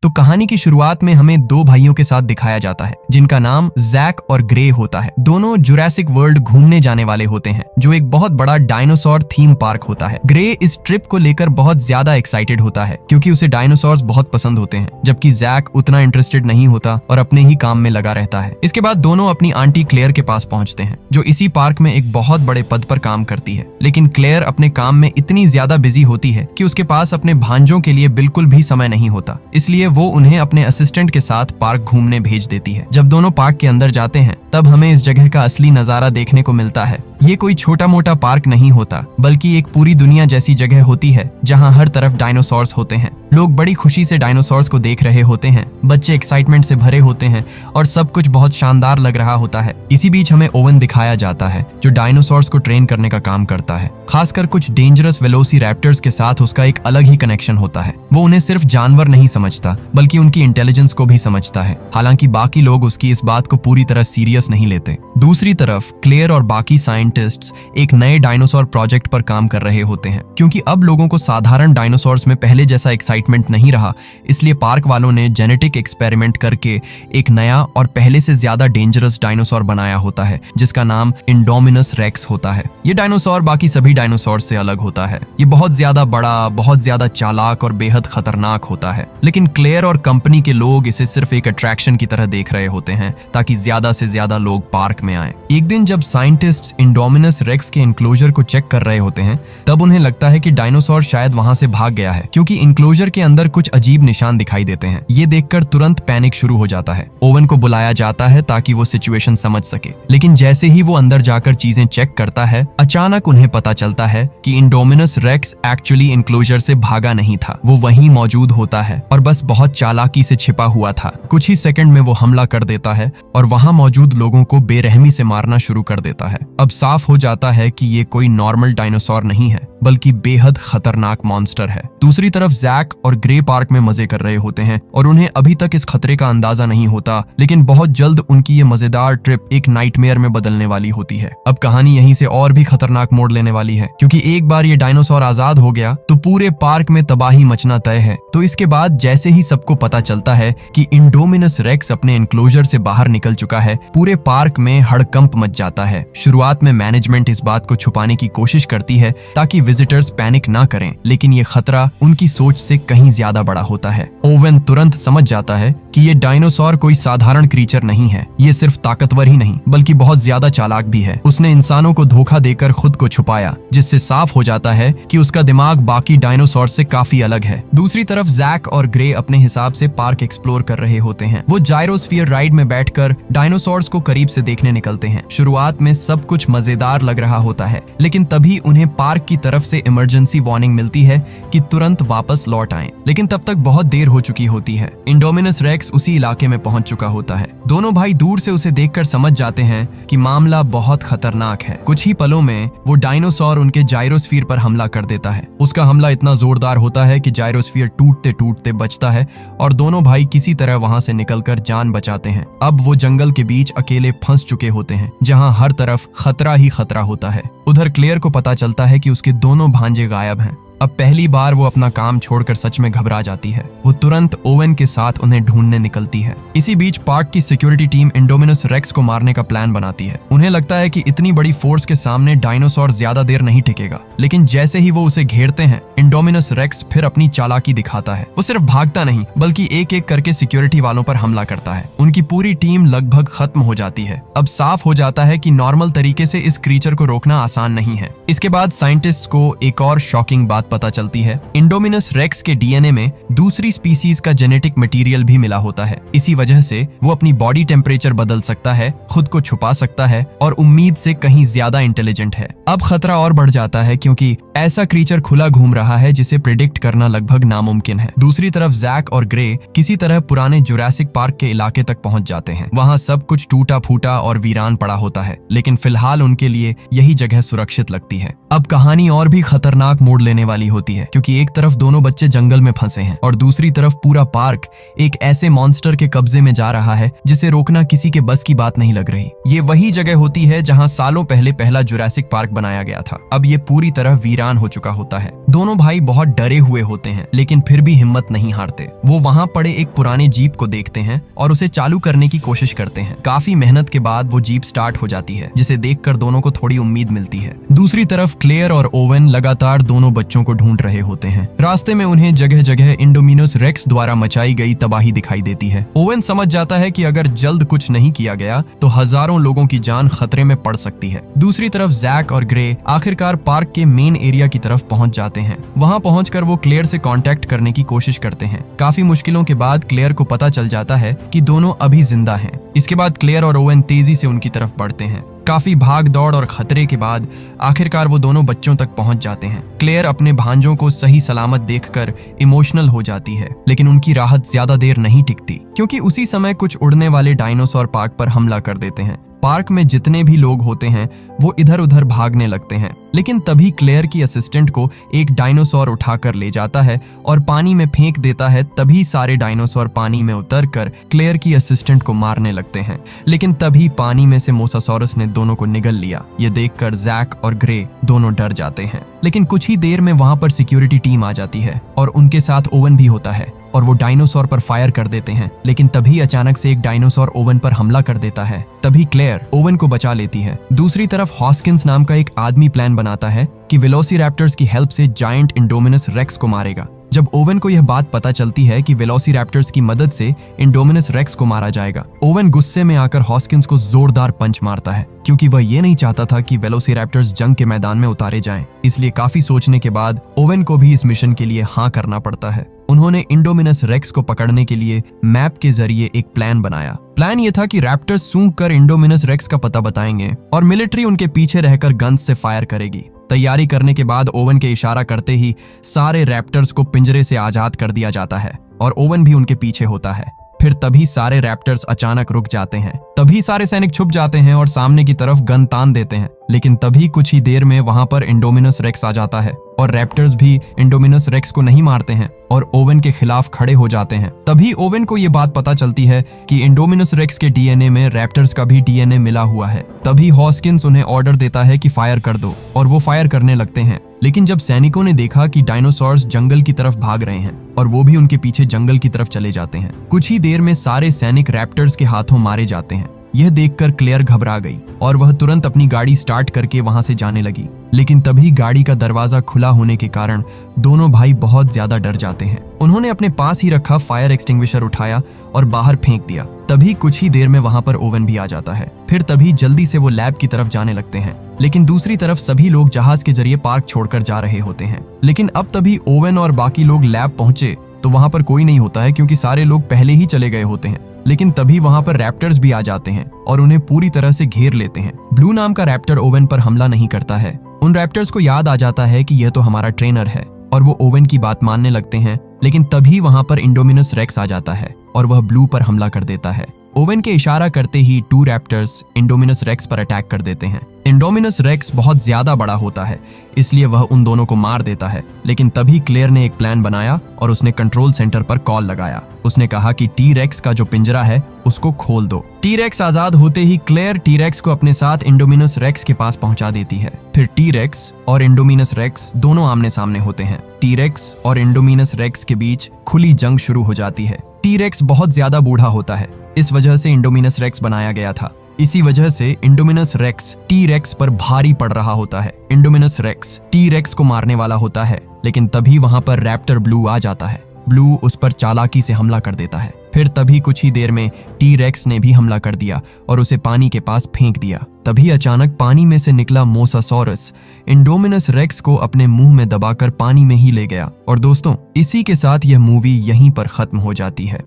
तो कहानी की शुरुआत में हमें दो भाइयों के साथ दिखाया जाता है जिनका नाम जैक और ग्रे होता है। दोनों जुरासिक वर्ल्ड घूमने जाने वाले होते हैं जो एक बहुत बड़ा डायनासोर थीम पार्क होता है। ग्रे इस ट्रिप को लेकर बहुत ज्यादा एक्साइटेड होता है क्योंकि उसे डायनासोर्स बहुत पसंद होते हैं, जबकि जैक उतना इंटरेस्टेड नहीं होता और अपने ही काम में लगा रहता है। इसके बाद दोनों अपनी आंटी क्लेयर के पास पहुंचते हैं जो इसी पार्क में एक बहुत बड़े पद पर काम करती है। लेकिन क्लेयर अपने काम में इतनी ज्यादा बिजी होती है कि उसके पास अपने भांजों के लिए बिल्कुल भी समय नहीं होता, इसलिए वो उन्हें अपने असिस्टेंट के साथ पार्क घूमने भेज देती है। जब दोनों पार्क के अंदर जाते हैं तब हमें इस जगह का असली नजारा देखने को मिलता है। ये कोई छोटा मोटा पार्क नहीं होता बल्कि एक पूरी दुनिया जैसी जगह होती है जहाँ हर तरफ डायनासोर्स होते हैं। लोग बड़ी खुशी से डायनासोर्स को देख रहे होते हैं, बच्चे एक्साइटमेंट से भरे होते हैं और सब कुछ बहुत शानदार लग रहा होता है। इसी बीच हमें ओवन दिखाया जाता है जो डायनासोर्स को ट्रेन करने का काम करता है। खासकर कुछ डेंजरस वेलोसिरैप्टर्स के साथ उसका एक अलग ही कनेक्शन होता है। वो उन्हें सिर्फ जानवर नहीं समझता बल्कि उनकी इंटेलिजेंस को भी समझता है। हालांकि बाकी लोग उसकी इस बात को पूरी तरह सीरियस नहीं लेते। दूसरी तरफ क्लेयर और बाकी साइंटिस्ट्स एक नए डायनासोर प्रोजेक्ट पर काम कर रहे होते हैं। क्योंकि अब लोगों को साधारण डायनासोर्स में पहले जैसा एक्साइटमेंट नहीं रहा, इसलिए पार्क वालों ने जेनेटिक एक्सपेरिमेंट करके एक नया और पहले से ज्यादा डेंजरस डायनासोर बनाया होता है जिसका नाम इंडोमिनस रेक्स होता है। ये डायनासोर बाकी सभी डायनासोर से अलग होता है। ये बहुत ज्यादा बड़ा, बहुत ज्यादा चालाक और बेहद खतरनाक होता है। लेकिन क्लेयर और कंपनी के लोग इसे सिर्फ एक अट्रैक्शन की तरह देख रहे होते हैं ताकि ज्यादा से ज्यादा लोग पार्क में आए। एक दिन जब साइंटिस्ट्स इंडोमिनस रेक्स के इनक्लोजर को चेक कर रहे होते हैं तब उन्हें लगता है कि डायनासोर शायद वहां से भाग गया है, क्योंकि इनक्लोजर के अंदर कुछ अजीब निशान दिखाई देते हैं। ये देखकर तुरंत पैनिक शुरू हो जाता है। ओवन को बुलाया जाता है ताकि वो सिचुएशन समझ सके। लेकिन जैसे ही वो अंदर जाकर चीजें चेक करता है, अचानक उन्हें पता चलता है कि इंडोमिनस रेक्स एक्चुअली इनक्लोजर से भागा नहीं था। वो वहीं मौजूद होता है और बस बहुत चालाकी से छिपा हुआ था। कुछ ही सेकंड में वो हमला कर देता है और वहां मौजूद लोगों को बेरहमी से मारना शुरू कर देता है। अब साफ हो जाता है कि ये कोई नॉर्मल डायनासोर नहीं है बल्कि बेहद खतरनाक मॉन्स्टर है। दूसरी तरफ जैक और ग्रे पार्क में मजे कर रहे होते हैं और उन्हें अभी तक इस खतरे का अंदाजा नहीं होता, लेकिन बहुत जल्द उनकी ये मजेदार ट्रिप एक नाइटमेयर में बदलने वाली होती है। अब कहानी यहीं से और भी खतरनाक मोड़ लेने वाली है, क्योंकि एक बार ये डायनासोर आजाद हो गया तो पूरे पार्क में तबाही मचना तय है। तो इसके बाद जैसे ही सबको पता चलता है कि इंडोमिनस रेक्स अपने एनक्लोजर से बाहर निकल चुका है, पूरे पार्क में हड़कंप मच जाता है। शुरुआत में मैनेजमेंट इस बात को छुपाने की कोशिश करती है ताकि विजिटर्स पैनिक ना करें, लेकिन ये खतरा उनकी सोच से कहीं ज्यादा बड़ा होता है। ओवन तुरंत समझ जाता है कि ये डायनासोर कोई साधारण क्रीचर नहीं है। ये सिर्फ ताकतवर ही नहीं बल्कि बहुत ज्यादा चालाक भी है। उसने इंसानों को धोखा देकर खुद को छुपाया, जिससे साफ हो जाता है कि उसका दिमाग बाकी डायनासोर से काफी अलग है। दूसरी तरफ जैक और ग्रे अपने हिसाब से पार्क एक्सप्लोर कर रहे होते हैं। वो जायरोस्फीयर राइड में बैठकर डायनासोर्स को करीब से देखने निकलते हैं। शुरुआत में सब कुछ मजेदार लग रहा होता है, लेकिन तभी उन्हें पार्क की तरफ से इमरजेंसी वार्निंग मिलती है कि तुरंत वापस लौट आएं। लेकिन तब तक बहुत देर हो चुकी होती है। इंडोमिनस रेक्स उसी इलाके में पहुंच चुका होता है। दोनों भाई दूर से उसे देखकर समझ जाते हैं कि मामला बहुत खतरनाक है। कुछ ही पलों में वो डायनासोर उनके जायरोस्फीयर पर हमला कर देता है। उसका हमला इतना जोरदार होता है कि जायरोस्फीयर टूटते टूटते बचता है और दोनों भाई किसी तरह वहां से निकलकर जान बचाते हैं। अब वो जंगल के बीच अकेले फंस चुके होते हैं जहां हर तरफ खतरा ही खतरा होता है। उधर क्लेयर को पता चलता है कि उसके दोनों भांजे गायब हैं। अब पहली बार वो अपना काम छोड़कर सच में घबरा जाती है। वो तुरंत ओवन के साथ उन्हें ढूंढने निकलती है। इसी बीच पार्क की सिक्योरिटी टीम इंडोमिनस रेक्स को मारने का प्लान बनाती है। उन्हें लगता है कि इतनी बड़ी फोर्स के सामने डायनासोर ज्यादा देर नहीं टिकेगा, लेकिन जैसे ही वो उसे घेरते हैं, इंडोमिनस रेक्स फिर अपनी चालाकी दिखाता है। वो सिर्फ भागता नहीं बल्कि एक एक करके सिक्योरिटी वालों पर हमला करता है। उनकी पूरी टीम लगभग खत्म हो जाती है। अब साफ हो जाता है कि नॉर्मल तरीके से इस क्रीचर को रोकना आसान नहीं है। इसके बाद साइंटिस्ट को एक और शॉकिंग बात पता चलती है। इंडोमिनस रेक्स के डीएनए में दूसरी स्पीसीज का जेनेटिक मटेरियल भी मिला होता है। इसी वजह से वो अपनी बॉडी टेम्परेचर बदल सकता है, खुद को छुपा सकता है और उम्मीद से कहीं ज्यादा इंटेलिजेंट है। अब खतरा और बढ़ जाता है क्योंकि ऐसा क्रीचर खुला घूम रहा है जिसे प्रिडिक्ट करना लगभग नामुमकिन है। दूसरी तरफ जैक और ग्रे किसी तरह पुराने जुरासिक पार्क के इलाके तक पहुंच जाते हैं। वहां सब कुछ टूटा फूटा और वीरान पड़ा होता है, लेकिन फिलहाल उनके लिए यही जगह सुरक्षित लगती है। अब कहानी और भी खतरनाक मोड़ लेने वाली वाली होती है, क्योंकि एक तरफ दोनों बच्चे जंगल में फंसे हैं और दूसरी तरफ पूरा पार्क एक ऐसे मॉन्स्टर के कब्जे में जा रहा है जिसे रोकना किसी के बस की बात नहीं लग रही। ये वही जगह होती है जहाँ सालों पहले पहला जुरासिक पार्क बनाया गया था। अब ये पूरी तरह वीरान हो चुका होता है। दोनों भाई बहुत डरे हुए होते हैं, लेकिन फिर भी हिम्मत नहीं हारते। वो वहाँ पड़े एक पुराने जीप को देखते हैं और उसे चालू करने की कोशिश करते हैं। काफी मेहनत के बाद वो जीप स्टार्ट हो जाती है, जिसे देखकर दोनों को थोड़ी उम्मीद मिलती है। दूसरी तरफ क्लेयर और ओवन लगातार दोनों बच्चों को ढूंढ रहे होते हैं। रास्ते में उन्हें जगह जगह इंडोमिनस रेक्स द्वारा मचाई गई तबाही दिखाई देती है। ओवन समझ जाता है कि अगर जल्द कुछ नहीं किया गया तो हजारों लोगों की जान खतरे में पड़ सकती है। दूसरी तरफ जैक और ग्रे आखिरकार पार्क के मेन एरिया की तरफ पहुंच जाते हैं। वहां पहुंचकर वो क्लेयर से कांटेक्ट करने की कोशिश करते हैं। काफी मुश्किलों के बाद क्लेयर को पता चल जाता है कि दोनों अभी जिंदा हैं। इसके बाद क्लेयर और ओवन तेजी से उनकी तरफ बढ़ते हैं। काफी भाग दौड़ और खतरे के बाद आखिरकार वो दोनों बच्चों तक पहुंच जाते हैं। क्लेयर अपने भांजों को सही सलामत देखकर इमोशनल हो जाती है, लेकिन उनकी राहत ज्यादा देर नहीं टिकती, क्योंकि उसी समय कुछ उड़ने वाले डायनासोर पार्क पर हमला कर देते हैं। पार्क में जितने भी लोग होते हैं वो इधर उधर भागने लगते हैं, लेकिन तभी क्लेयर की असिस्टेंट को एक डायनासोर उठाकर ले जाता है और पानी में फेंक देता है। तभी सारे डायनासोर पानी में उतरकर क्लेयर की असिस्टेंट को मारने लगते हैं, लेकिन तभी पानी में से मोसासॉरस ने दोनों को निगल लिया। ये देखकर जैक और ग्रे दोनों डर जाते हैं, लेकिन कुछ ही देर में वहां पर सिक्योरिटी टीम आ जाती है और उनके साथ ओवन भी होता है और वो डायनासोर पर फायर कर देते हैं। लेकिन तभी अचानक से एक डायनासोर ओवन पर हमला कर देता है। तभी क्लेयर ओवन को बचा लेती है। दूसरी तरफ हॉस्किंस नाम का एक आदमी प्लान बनाता है कि वेलोसिरैप्टर्स की हेल्प से जायंट इंडोमिनस रेक्स को मारेगा। जब ओवन को यह बात पता चलती है कि वेलोसिरैप्टर्स की मदद से इंडोमिनस रेक्स को मारा जाएगा, ओवन गुस्से में आकर हॉस्किंस को जोरदार पंच मारता है, क्योंकि वह ये नहीं चाहता था कि वेलोसिरैप्टर्स जंग के मैदान में उतारे जाएं। इसलिए काफी सोचने के बाद ओवन को भी इस मिशन के लिए हाँ करना पड़ता है। उन्होंने इंडोमिनस रेक्स को पकड़ने के लिए मैप के जरिए एक प्लान बनाया। प्लान ये था कि रैप्टर्स सूंघ कर इंडोमिनस रेक्स का पता बताएंगे और मिलिट्री उनके पीछे रहकर गन्स से फायर करेगी। तैयारी करने के बाद ओवन के इशारा करते ही सारे रैप्टर्स को पिंजरे से आजाद कर दिया जाता है और ओवन भी उनके पीछे होता है। फिर तभी सारे रैप्टर्स अचानक रुक जाते हैं। तभी सारे सैनिक छुप जाते हैं और सामने की तरफ गन तान देते हैं, लेकिन तभी कुछ ही देर में वहां पर इंडोमिनस रेक्स आ जाता है और रैप्टर्स भी इंडोमिनस रेक्स को नहीं मारते हैं और ओवन के खिलाफ खड़े हो जाते हैं। तभी ओवन को ये बात पता चलती है कि इंडोमिनस रेक्स के डीएनए में रैप्टर्स का भी डीएनए मिला हुआ है। तभी हॉस्किंस उन्हें ऑर्डर देता है कि फायर कर दो और वो फायर करने लगते हैं। लेकिन जब सैनिकों ने देखा कि डायनासोर्स जंगल की तरफ भाग रहे हैं और वो भी उनके पीछे जंगल की तरफ चले जाते हैं, कुछ ही देर में सारे सैनिक रैप्टर्स के हाथों मारे जाते हैं। यह देखकर क्लेयर घबरा गई और वह तुरंत अपनी गाड़ी स्टार्ट करके वहां से जाने लगी, लेकिन तभी गाड़ी का दरवाजा खुला होने के कारण दोनों भाई बहुत ज्यादा डर जाते हैं। उन्होंने अपने पास ही रखा फायर एक्सटिंग्विशर उठाया और बाहर फेंक दिया। तभी कुछ ही देर में वहां पर ओवन भी आ जाता है। फिर तभी जल्दी से वो लैब की तरफ जाने लगते हैं, लेकिन दूसरी तरफ सभी लोग जहाज के जरिए पार्क छोड़कर जा रहे होते हैं। लेकिन अब तभी ओवन और बाकी लोग लैब पहुंचे तो वहां पर कोई नहीं होता है, क्योंकि सारे लोग पहले ही चले गए होते हैं। लेकिन तभी वहां पर रैप्टर्स भी आ जाते हैं और उन्हें पूरी तरह से घेर लेते हैं। ब्लू नाम का रैप्टर ओवन पर हमला नहीं करता है। उन रैप्टर्स को याद आ जाता है कि यह तो हमारा ट्रेनर है और वो ओवन की बात मानने लगते हैं। लेकिन तभी वहां पर इंडोमिनस रेक्स आ जाता है और वह ब्लू पर हमला कर देता है। ओवन के इशारा करते ही 2 रैप्टर्स इंडोमिनस रेक्स पर अटैक कर देते हैं। इंडोमिनस रेक्स बहुत ज्यादा बड़ा होता है, इसलिए वह उन दोनों को मार देता है। लेकिन तभी क्लेयर ने एक प्लान बनाया और उसने कंट्रोल सेंटर पर कॉल लगाया। उसने कहा कि टी रेक्स का जो पिंजरा है उसको खोल दो। टी रेक्स आजाद होते ही क्लेयर टी रेक्स को अपने साथ इंडोमिनस रेक्स के पास पहुंचा देती है। फिर टी रेक्स और इंडोमिनस रेक्स दोनों आमने सामने होते हैं। टी रेक्स और इंडोमिनस रेक्स के बीच खुली जंग शुरू हो जाती है। टी रेक्स बहुत ज्यादा बूढ़ा होता है, इस वजह से इंडोमिनस रेक्स बनाया गया था। इसी वजह से इंडोमिनस रेक्स टी रेक्स पर भारी पड़ रहा होता है। इंडोमिनस रेक्स टी रेक्स को मारने वाला होता है, लेकिन तभी वहां पर रैप्टर ब्लू आ जाता है। ब्लू उस पर चालाकी से हमला कर देता है। फिर तभी कुछ ही देर में टी रेक्स ने भी हमला कर दिया और उसे पानी के पास फेंक दिया। तभी अचानक पानी में से निकला मोसासॉरस इंडोमिनस रेक्स को अपने मुंह में दबाकर पानी में ही ले गया। और दोस्तों, इसी के साथ यह मूवी यहीं पर खत्म हो जाती है।